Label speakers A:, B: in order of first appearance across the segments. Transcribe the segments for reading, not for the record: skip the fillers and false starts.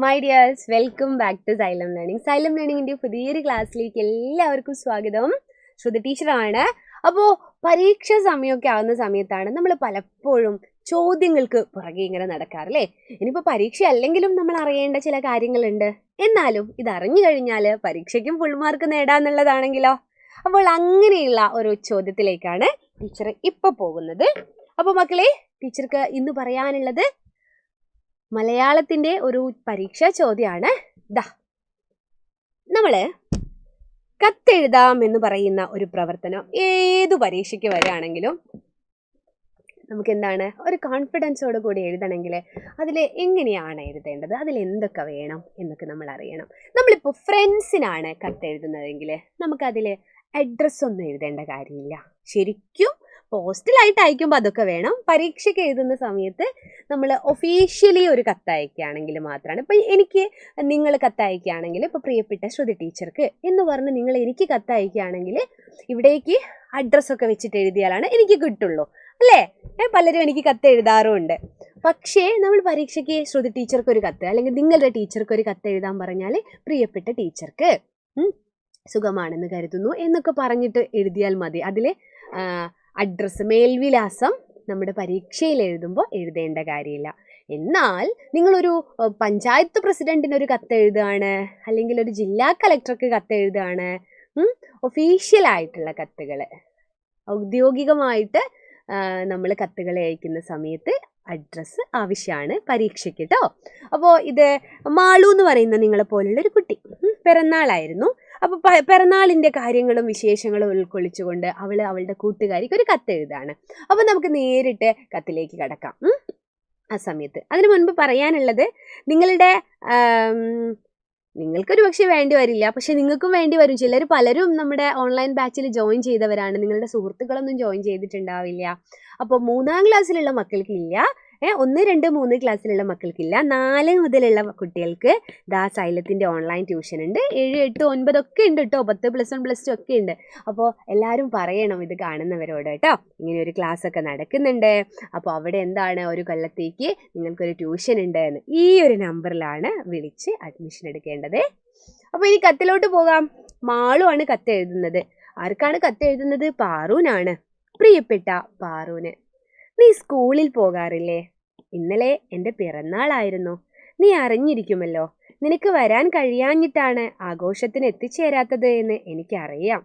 A: My dears, welcome back to Xylem learning. Xylem ലേണിംഗിൻ്റെ പുതിയൊരു ക്ലാസ്സിലേക്ക് എല്ലാവർക്കും സ്വാഗതം. ശ്രുതി ടീച്ചറാണ്. അപ്പോൾ പരീക്ഷ സമയമൊക്കെ ആവുന്ന സമയത്താണ് നമ്മൾ പലപ്പോഴും ചോദ്യങ്ങൾക്ക് പുറകെ ഇങ്ങനെ നടക്കാറല്ലേ. ഇനിയിപ്പോൾ പരീക്ഷ അല്ലെങ്കിലും നമ്മൾ അറിയേണ്ട ചില കാര്യങ്ങളുണ്ട്. എന്നാലും ഇത് അറിഞ്ഞു കഴിഞ്ഞാൽ പരീക്ഷയ്ക്കും ഫുൾ മാർക്ക് നേടാന്നുള്ളതാണെങ്കിലോ. അപ്പോൾ അങ്ങനെയുള്ള ഒരു ചോദ്യത്തിലേക്കാണ് ടീച്ചർ ഇപ്പോൾ പോകുന്നത്. അപ്പോൾ മക്കളെ, ടീച്ചർക്ക് ഇന്ന് പറയാനുള്ളത് മലയാളത്തിന്റെ ഒരു പരീക്ഷാ ചോദ്യമാണ്. നമ്മള് കത്തെഴുതാം എന്ന് പറയുന്ന ഒരു പ്രവർത്തനം ഏതു പരീക്ഷയ്ക്ക് വരികയാണെങ്കിലും നമുക്ക് എന്താണ്, ഒരു കോൺഫിഡൻസോട് കൂടി എഴുതണമെങ്കിൽ അതിൽ എങ്ങനെയാണ് എഴുതേണ്ടത്, അതിൽ എന്തൊക്കെ വേണം എന്നൊക്കെ നമ്മൾ അറിയണം. നമ്മളിപ്പോൾ ഫ്രണ്ട്സിനാണ് കത്തെഴുതുന്നതെങ്കിൽ നമുക്കതിൽ അഡ്രസ്സ് ഒന്നും എഴുതേണ്ട കാര്യമില്ല. ശരിക്കും പോസ്റ്റലായിട്ട് അയക്കുമ്പോൾ അതൊക്കെ വേണം. പരീക്ഷയ്ക്ക് എഴുതുന്ന സമയത്ത് നമ്മൾ ഒഫീഷ്യലി ഒരു കത്തയക്കുകയാണെങ്കിൽ മാത്രമാണ്. ഇപ്പം എനിക്ക് നിങ്ങൾ കത്തയക്കുകയാണെങ്കിൽ, ഇപ്പോൾ പ്രിയപ്പെട്ട ശ്രുതി ടീച്ചർക്ക് എന്ന് പറഞ്ഞ് നിങ്ങൾ എനിക്ക് കത്തയക്കുകയാണെങ്കിൽ ഇവിടേക്ക് അഡ്രസ്സൊക്കെ വെച്ചിട്ട് എഴുതിയാലാണ് എനിക്ക് കിട്ടുള്ളൂ, അല്ലേ? പലരും എനിക്ക് കത്ത് എഴുതാറുമുണ്ട്. പക്ഷേ നമ്മൾ പരീക്ഷയ്ക്ക് ശ്രുതി ടീച്ചർക്ക് ഒരു കത്ത്, അല്ലെങ്കിൽ നിങ്ങളുടെ ടീച്ചർക്ക് ഒരു കത്ത് എഴുതാൻ പറഞ്ഞാൽ പ്രിയപ്പെട്ട ടീച്ചർക്ക് സുഖമാണെന്ന് കരുതുന്നു എന്നൊക്കെ പറഞ്ഞിട്ട് എഴുതിയാൽ മതി. അതിൽ അഡ്രസ്സ്, മേൽവിലാസം നമ്മുടെ പരീക്ഷയിൽ എഴുതുമ്പോൾ എഴുതേണ്ട കാര്യമില്ല. എന്നാൽ നിങ്ങളൊരു പഞ്ചായത്ത് പ്രസിഡന്റിനൊരു കത്ത് എഴുതുകയാണ്, അല്ലെങ്കിൽ ഒരു ജില്ലാ കളക്ടർക്ക് കത്ത് എഴുതുകയാണ്, ഒഫീഷ്യലായിട്ടുള്ള കത്തുകൾ, ഔദ്യോഗികമായിട്ട് നമ്മൾ കത്തുകൾ അയക്കുന്ന സമയത്ത് അഡ്രസ്സ് ആവശ്യമാണ് പരീക്ഷയ്ക്ക് കേട്ടോ. അപ്പോൾ ഇത് മാളു എന്ന് പറയുന്ന നിങ്ങളെ പോലുള്ളൊരു കുട്ടി പിറന്നാളായിരുന്നു. അപ്പോൾ പിറന്നാളിൻ്റെ കാര്യങ്ങളും വിശേഷങ്ങളും ഉൾക്കൊള്ളിച്ചുകൊണ്ട് അവളുടെ കൂട്ടുകാരിക്ക് ഒരു കത്ത് എഴുതാണ്. അപ്പോൾ നമുക്ക് നേരിട്ട് കത്തിലേക്ക് കടക്കാം. ആ സമയത്ത് അതിനു മുൻപ് പറയാനുള്ളത്, നിങ്ങൾക്കൊരു പക്ഷേ വേണ്ടി വരില്ല, പക്ഷെ നിങ്ങൾക്കും വേണ്ടി വരും. പലരും നമ്മുടെ ഓൺലൈൻ ബാച്ചിൽ ജോയിൻ ചെയ്തവരാണ്. നിങ്ങളുടെ സുഹൃത്തുക്കളൊന്നും ജോയിൻ ചെയ്തിട്ടുണ്ടാവില്ല. അപ്പോൾ 3ാം ക്ലാസ്സിലുള്ള മക്കൾക്കില്ല, 1, 2, 3 ക്ലാസ്സിലുള്ള മക്കൾക്കില്ല. 4 മുതലുള്ള കുട്ടികൾക്ക് സൈലത്തിൻ്റെ ഓൺലൈൻ ട്യൂഷൻ ഉണ്ട്. 7, 8, 9 ഒക്കെ ഉണ്ട് കേട്ടോ. 10 +1 +2 ഒക്കെ ഉണ്ട്. അപ്പോൾ എല്ലാവരും പറയണം ഇത് കാണുന്നവരോട് കേട്ടോ, ഇങ്ങനെ ഒരു ക്ലാസ് ഒക്കെ നടക്കുന്നുണ്ട്. അപ്പോൾ അവിടെ എന്താണ്, ഒരു കൊല്ലത്തേക്ക് നിങ്ങൾക്കൊരു ട്യൂഷൻ ഉണ്ട് എന്ന്. ഈ ഒരു നമ്പറിലാണ് വിളിച്ച് അഡ്മിഷൻ എടുക്കേണ്ടത്. അപ്പോൾ ഇനി കത്തിലോട്ട് പോകാം. മാളുവാണ് കത്ത് എഴുതുന്നത്. ആർക്കാണ് കത്ത് എഴുതുന്നത്? പാറൂനാണ്. പ്രിയപ്പെട്ട പാറൂന്, നീ സ്കൂളിൽ പോകാറില്ലേ? ഇന്നലെ എൻ്റെ പിറന്നാളായിരുന്നു. നീ അറിഞ്ഞിരിക്കുമല്ലോ. നിനക്ക് വരാൻ കഴിയാഞ്ഞിട്ടാണ് ആഘോഷത്തിന് എത്തിച്ചേരാത്തത് എന്ന് എനിക്കറിയാം.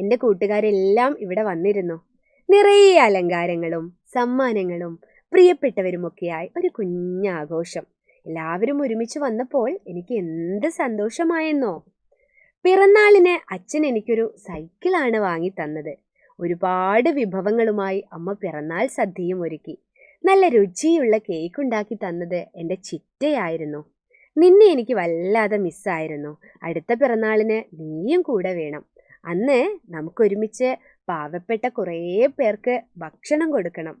A: എൻ്റെ കൂട്ടുകാരെല്ലാം ഇവിടെ വന്നിരുന്നു. നിറയെ അലങ്കാരങ്ങളും സമ്മാനങ്ങളും പ്രിയപ്പെട്ടവരുമൊക്കെയായി ഒരു കുഞ്ഞാഘോഷം. എല്ലാവരും ഒരുമിച്ച് വന്നപ്പോൾ എനിക്ക് എന്ത് സന്തോഷമായെന്നോ. പിറന്നാളിന് അച്ഛൻ എനിക്കൊരു സൈക്കിളാണ് വാങ്ങി തന്നത്. ഒരുപാട് വിഭവങ്ങളുമായി അമ്മ പിറന്നാൾ സദ്യയും ഒരുക്കി. നല്ല രുചിയുള്ള കേക്ക് ഉണ്ടാക്കി തന്നത് എൻ്റെ ചിറ്റയായിരുന്നു. നിന്നെ എനിക്ക് വല്ലാതെ മിസ്സായിരുന്നു. അടുത്ത പിറന്നാളിന് നീയും കൂടെ വേണം. അന്ന് നമുക്കൊരുമിച്ച് പാവപ്പെട്ട കുറേ പേർക്ക് ഭക്ഷണം കൊടുക്കണം.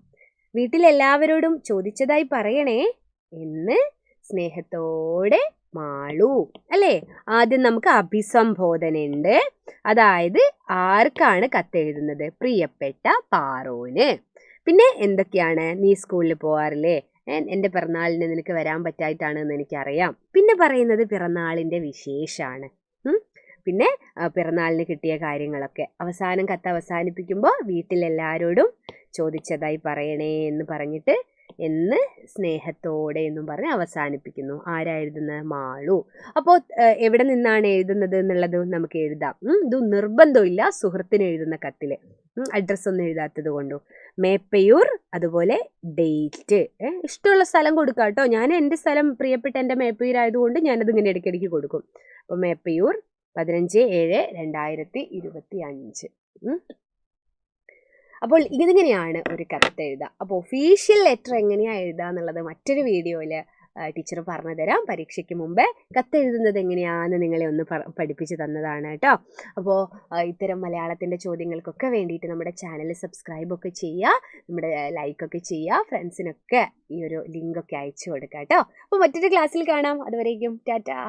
A: വീട്ടിലെല്ലാവരോടും ചോദിച്ചതായി പറയണേ എന്ന് സ്നേഹത്തോടെ മാളു. അല്ലേ? ആദ്യം നമുക്ക് അഭിസംബോധന ഉണ്ട്. അതായത് ആർക്കാണ് കത്തെഴുതുന്നത്? പ്രിയപ്പെട്ട പാറൂന്. പിന്നെ എന്തൊക്കെയാണ്? നീ സ്കൂളിൽ പോകാറില്ലേ? എൻ്റെ പിറന്നാളിന് നിനക്ക് വരാൻ പറ്റായിട്ടാണെന്ന് എനിക്കറിയാം. പിന്നെ പറയുന്നത് പിറന്നാളിൻ്റെ വിശേഷമാണ്. പിന്നെ പിറന്നാളിന് കിട്ടിയ കാര്യങ്ങളൊക്കെ. അവസാനം കത്ത് അവസാനിപ്പിക്കുമ്പോൾ വീട്ടിലെല്ലാവരോടും ചോദിച്ചതായി പറയണേ എന്ന് പറഞ്ഞിട്ട് എന്ന് സ്നേഹത്തോടെ എന്നും പറഞ്ഞ് അവസാനിപ്പിക്കുന്നു. ആരാ എഴുതുന്നത്? മാളു. അപ്പോൾ എവിടെ നിന്നാണ് എഴുതുന്നത് എന്നുള്ളത് നമുക്ക് എഴുതാം. ഇത് നിർബന്ധമില്ല സുഹൃത്തിന് എഴുതുന്ന കത്തിൽ, അഡ്രസ്സൊന്നും എഴുതാത്തത് കൊണ്ടു. മേപ്പയൂർ, അതുപോലെ ഡേറ്റ്, ഇഷ്ടമുള്ള സ്ഥലം കൊടുക്കാം കേട്ടോ. ഞാൻ എൻ്റെ സ്ഥലം പ്രിയപ്പെട്ട എൻ്റെ മേപ്പയൂർ ആയതുകൊണ്ട് ഞാനതിങ്ങനെ ഇടയ്ക്കിടയ്ക്ക് കൊടുക്കും. അപ്പോൾ മേപ്പയൂർ 15/7/2025. അപ്പോൾ ഇതിങ്ങനെയാണ് ഒരു കത്ത് എഴുതുക. അപ്പോൾ ഒഫീഷ്യൽ ലെറ്റർ എങ്ങനെയാണ് എഴുതുക എന്നുള്ളത് മറ്റൊരു വീഡിയോയിൽ ടീച്ചർ പറഞ്ഞു തരാം. പരീക്ഷയ്ക്ക് മുമ്പേ കത്തെഴുതുന്നത് എങ്ങനെയാണെന്ന് നിങ്ങളെ ഒന്ന് പഠിപ്പിച്ച് തന്നതാണ് കേട്ടോ. അപ്പോൾ ഇത്തരം മലയാളത്തിൻ്റെ ചോദ്യങ്ങൾക്കൊക്കെ വേണ്ടിയിട്ട് നമ്മുടെ ചാനൽ സബ്സ്ക്രൈബൊക്കെ ചെയ്യുക, നമ്മുടെ ലൈക്കൊക്കെ ചെയ്യുക, ഫ്രണ്ട്സിനൊക്കെ ഈ ഒരു ലിങ്കൊക്കെ അയച്ചു കൊടുക്കുക കേട്ടോ. അപ്പോൾ മറ്റൊരു ക്ലാസ്സിൽ കാണാം. അതുവരേക്കും ടാറ്റാ.